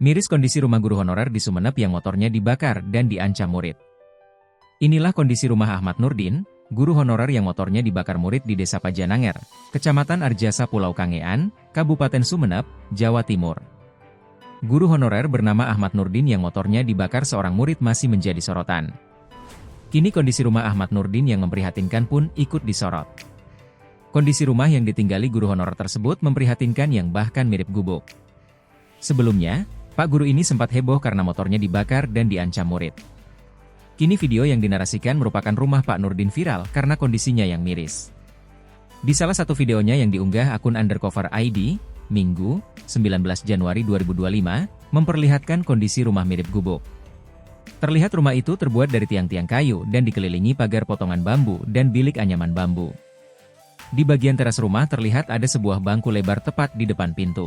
Miris kondisi rumah guru honorer di Sumeneb yang motornya dibakar dan diancam murid. Inilah kondisi rumah Ahmad Nurdin, guru honorer yang motornya dibakar murid di Desa Pajananger, Kecamatan Arjasa Pulau Kangean, Kabupaten Sumeneb, Jawa Timur. Guru honorer bernama Ahmad Nurdin yang motornya dibakar seorang murid masih menjadi sorotan. Kini kondisi rumah Ahmad Nurdin yang memprihatinkan pun ikut disorot. Kondisi rumah yang ditinggali guru honorer tersebut memprihatinkan yang bahkan mirip gubuk. Sebelumnya, Pak guru ini sempat heboh karena motornya dibakar dan diancam murid. Kini video yang dinarasikan merupakan rumah Pak Nurdin viral karena kondisinya yang miris. Di salah satu videonya yang diunggah akun Undercover ID, Minggu, 19 Januari 2025, memperlihatkan kondisi rumah mirip gubuk. Terlihat rumah itu terbuat dari tiang-tiang kayu dan dikelilingi pagar potongan bambu dan bilik anyaman bambu. Di bagian teras rumah terlihat ada sebuah bangku lebar tepat di depan pintu.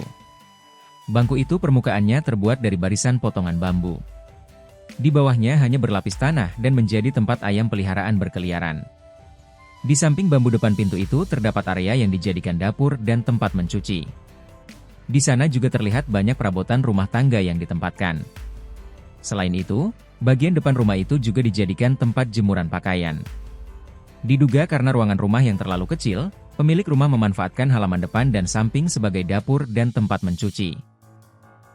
Bangku itu permukaannya terbuat dari barisan potongan bambu. Di bawahnya hanya berlapis tanah dan menjadi tempat ayam peliharaan berkeliaran. Di samping bambu depan pintu itu terdapat area yang dijadikan dapur dan tempat mencuci. Di sana juga terlihat banyak perabotan rumah tangga yang ditempatkan. Selain itu, bagian depan rumah itu juga dijadikan tempat jemuran pakaian. Diduga karena ruangan rumah yang terlalu kecil, pemilik rumah memanfaatkan halaman depan dan samping sebagai dapur dan tempat mencuci.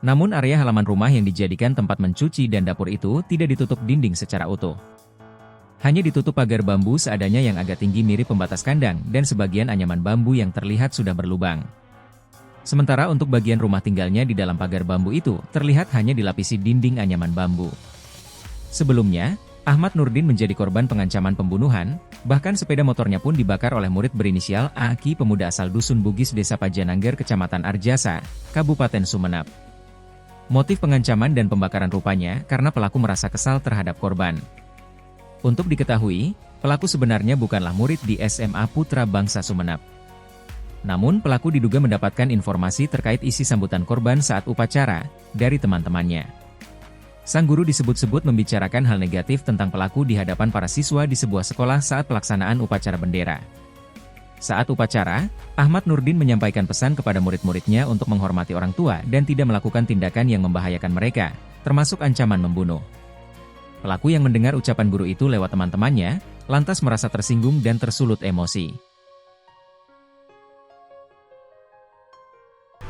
Namun area halaman rumah yang dijadikan tempat mencuci dan dapur itu tidak ditutup dinding secara utuh. Hanya ditutup pagar bambu seadanya yang agak tinggi mirip pembatas kandang dan sebagian anyaman bambu yang terlihat sudah berlubang. Sementara untuk bagian rumah tinggalnya di dalam pagar bambu itu terlihat hanya dilapisi dinding anyaman bambu. Sebelumnya, Ahmad Nurdin menjadi korban pengancaman pembunuhan, bahkan sepeda motornya pun dibakar oleh murid berinisial Aki pemuda asal Dusun Bugis Desa Pajananger Kecamatan Arjasa, Kabupaten Sumeneb. Motif pengancaman dan pembakaran rupanya karena pelaku merasa kesal terhadap korban. Untuk diketahui, pelaku sebenarnya bukanlah murid di SMA Putra Bangsa Sumeneb. Namun pelaku diduga mendapatkan informasi terkait isi sambutan korban saat upacara dari teman-temannya. Sang guru disebut-sebut membicarakan hal negatif tentang pelaku di hadapan para siswa di sebuah sekolah saat pelaksanaan upacara bendera. Saat upacara, Ahmad Nurdin menyampaikan pesan kepada murid-muridnya untuk menghormati orang tua dan tidak melakukan tindakan yang membahayakan mereka, termasuk ancaman membunuh. Pelaku yang mendengar ucapan guru itu lewat teman-temannya, lantas merasa tersinggung dan tersulut emosi.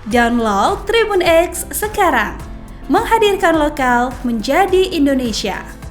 Download Tribun X sekarang, menghadirkan lokal menjadi Indonesia.